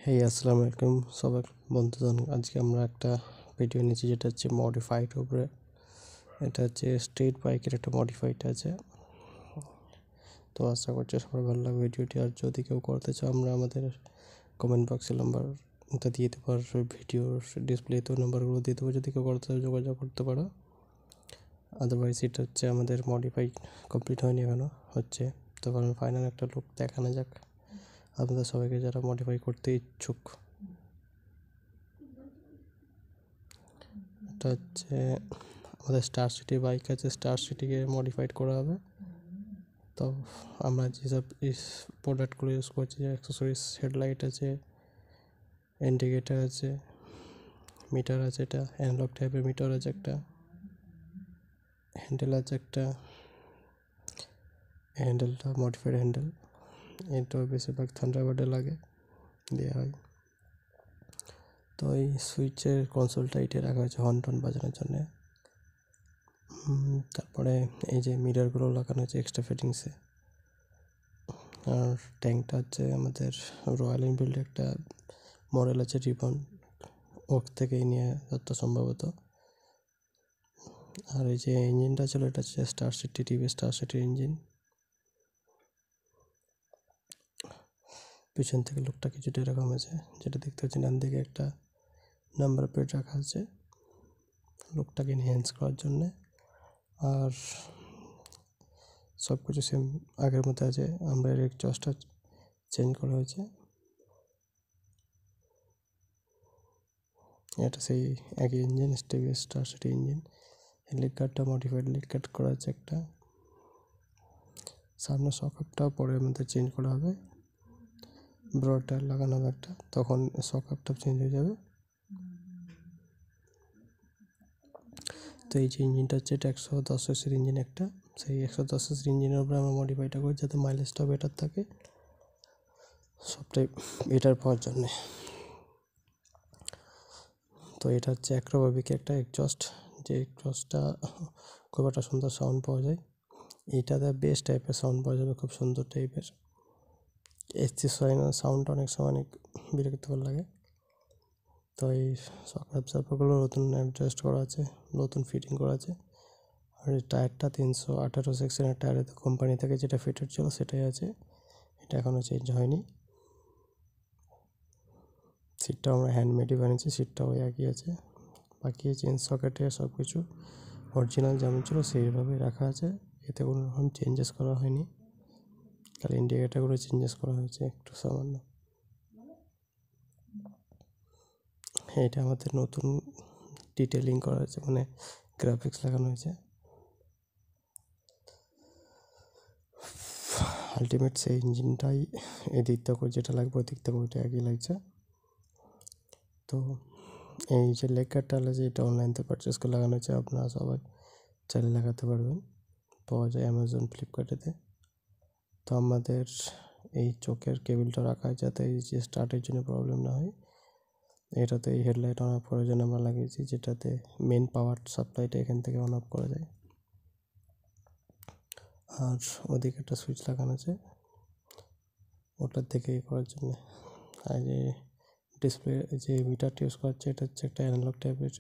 আসসালামু আলাইকুম সবাই বন্ধুজন। আজকে আমরা একটা ভিডিও নিয়েছি যেটা হচ্ছে মডিফাইড উপরে। এটা হচ্ছে স্ট্রিট বাইকের একটা মডিফাইড আছে। তো আশা করছি সবার ভালো লাগবে ভিডিওটি। আর যদি কেউ করতে চাও আমরা আমাদের কমেন্ট বক্সে নাম্বারটা দিয়ে দেবো, আর ভিডিওর ডিসপ্লেতেও নাম্বারগুলো দিয়ে দেবো। যদি কেউ করতে চাও যোগাযোগ করতে পারো। আদারওয়াইজ এটা হচ্ছে আমাদের মডিফাইড কমপ্লিট হয়নি, এখনও হচ্ছে। তো কারণ ফাইনাল একটা লুক দেখানো যাক আপনাদের সবাইকে যারা মডিফাই করতে ইচ্ছুক। এটা হচ্ছে আমাদের স্টার সিটি বাইক আছে, স্টার সিটিকে মডিফাইড করা হবে। তো আমরা যেসব প্রোডাক্টগুলো ইউজ করছি, অ্যাক্সেসরিজ, হেডলাইট আছে, ইন্ডিকেটার আছে, মিটার আছে, এটা অ্যানালগ টাইপের মিটার আছে, একটা হ্যান্ডেল আছে, একটা হ্যান্ডেলটা মডিফাইড হ্যান্ডেল। এটাও বেশিরভাগ থান্ডারবার্ডে লাগে দেওয়া হয়। তো এই সুইচের কনসোলটা এটে রাখা হয়েছে হর্ন টন বাজানোর জন্যে। তারপরে এই যে মিররগুলো লাগানো হয়েছে এক্সট্রা ফিটিংসে। আর ট্যাঙ্কটা হচ্ছে আমাদের রয়্যাল এনফিল্ড একটা মডেল আছে রিবন, ওর থেকেই নিয়ে যত সম্ভবত। আর এই যে ইঞ্জিনটা ছিল এটা হচ্ছে স্টার সিটি টিভি স্টার সিটির ইঞ্জিন। পিছন থেকে লুকটা কিছুটা এরকম আছে, যেটা দেখতে হচ্ছে ডান দিকে একটা নাম্বার প্লেট রাখা আছে লুকটাকে এনহ্যান্স করার জন্যে। আর সব কিছু সেম আগের মতো আছে। আমরা এর এক্সস্টটা চেঞ্জ করা হয়েছে, এটা সেই একই engine TV star city engine. Leg গার্ডটা মডিফাইড লিক গার্ড করা আছে একটা। সামনে সকআপটাও পরের মধ্যে চেঞ্জ করা হবে, ব্রড টায়ার লাগানো হবে একটা, তখন সকআপটা চেঞ্জ হয়ে যাবে। তো এই যে ইঞ্জিনটা হচ্ছে এটা 110 সিসির ইঞ্জিন একটা, সেই 110 সিসির ইঞ্জিনের উপরে আমরা মডিফাইটা করি যাতে মাইলেজটা বেটার থাকে, সবটাই বেটার পাওয়ার জন্যে। তো এটা হচ্ছে অ্যাক্রোবাবিক একটা এক্সস্ট, যে এক্সস্টটা খুব একটা সুন্দর সাউন্ড পাওয়া যায়। এইটাতে বেস্ট টাইপের সাউন্ড পাওয়া যাবে, খুব সুন্দর টাইপের। এসছি সাউন্ডটা অনেক সময় অনেক বিরক্তিকর লাগে। তো এই শক অ্যাবজর্বারগুলো নতুন অ্যাডজাস্ট করা আছে, নতুন ফিটিং করা আছে। আর এই টায়ারটা 318 সেকশনের টায়ারে কোম্পানি থেকে যেটা ফিটেড ছিল সেটাই আছে, এটা এখনও চেঞ্জ হয়নি। সিটটাও আমরা হ্যান্ডমেডই বানিয়েছি, সিটটাও একই আছে। বাকি চেঞ্জ সকেটে সব কিছু অরিজিনাল যেমন ছিল সেইভাবেই রাখা আছে, এতে কোনো রকম চেঞ্জেস করা হয়নি। খালি ইন্ডিকেটারগুলো চেঞ্জেস করা হয়েছে একটু সামান্য। এটা আমাদের নতুন ডিটেলিং করা হয়েছে, মানে গ্রাফিক্স লাগানো হয়েছে। আলটিমেট সেই ইঞ্জিনটাই এদিক থেকে যেটা লাগবে ওই দিক থেকে ওইটা একই লাগছে। তো এই যে লেকারটা আছে এটা অনলাইন থেকে পারচেস করে লাগানো হয়েছে, আপনারা সবাই চাইলে লাগাতে পারবেন, পাওয়া যায় অ্যামাজন, ফ্লিপকার্টেতে। তো আমাদের এই চোখের কেবিলটা রাখা হয় যাতে এই যে স্টার্টের জন্য প্রবলেম না হয়। এটাতে এই হেডলাইট অন অফ করার জন্য আমরা লাগিয়েছি, যেটাতে মেন পাওয়ার সাপ্লাইটা এখান থেকে অন অফ করা যায়। আর ওদিকে একটা সুইচ লাগানো আছে ওটার থেকে করার জন্য। আর যে ডিসপ্লে যে মিটারটা ইউজ করা হচ্ছে এটা হচ্ছে একটা অ্যানালগ টাইপের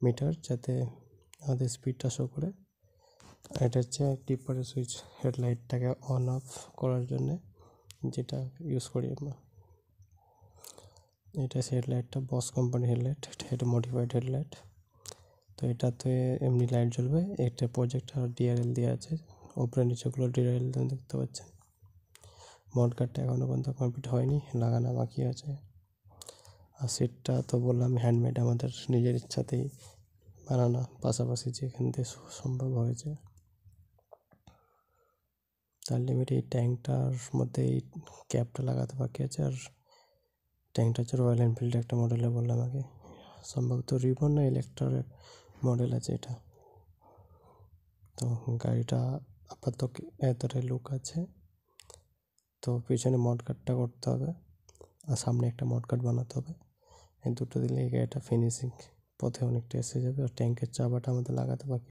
মিটার, যাতে আমাদের স্পিডটা শো করে। এটা হচ্ছে টিপারের সুইচ হেডলাইটটাকে অন অফ করার জন্যে, যেটা ইউজ করি আমরা। এটা সেই হেডলাইটটা বস কোম্পানির হেডলাইট, এটা মডিফাইড হেডলাইট। তো এটাতে এমনি লাইট জ্বলবে, একটা প্রজেক্টর ডিআরএল দেওয়া আছে, ওপরে নিচেগুলো ডিআরএল দেখতে পাচ্ছেন। মড কার্ডটা এখনও পর্যন্ত কমপ্লিট হয়নি, লাগানো বাকি আছে। আর সিটটা তো বললাম হ্যান্ডমেড, আমাদের নিজের ইচ্ছাতেই বানানো, পাশাপাশি যেখান থেকে সম্ভব হয়েছে। তার লিমিট এই ট্যাঙ্কটার মধ্যে এই ক্যাপটা লাগাতে বাকি আছে। আর ট্যাঙ্কটা হচ্ছে রয়্যাল এনফিল্ড একটা মডেলে বললাম আগে, সম্ভবত রিবন না ইলেকট্রার মডেল আছে এটা। তো গাড়িটা আপাতত এতটাই লুক আছে। তো পিছনে মডগার্ডটা করতে হবে আর সামনে একটা মডগার্ড বানাতে হবে, এই দুটো দিলে এই গাড়িটা ফিনিশিং পথে অনেকটা এসে যাবে। আর ট্যাঙ্কের চাবাটা আমাদের লাগাতে বাকি।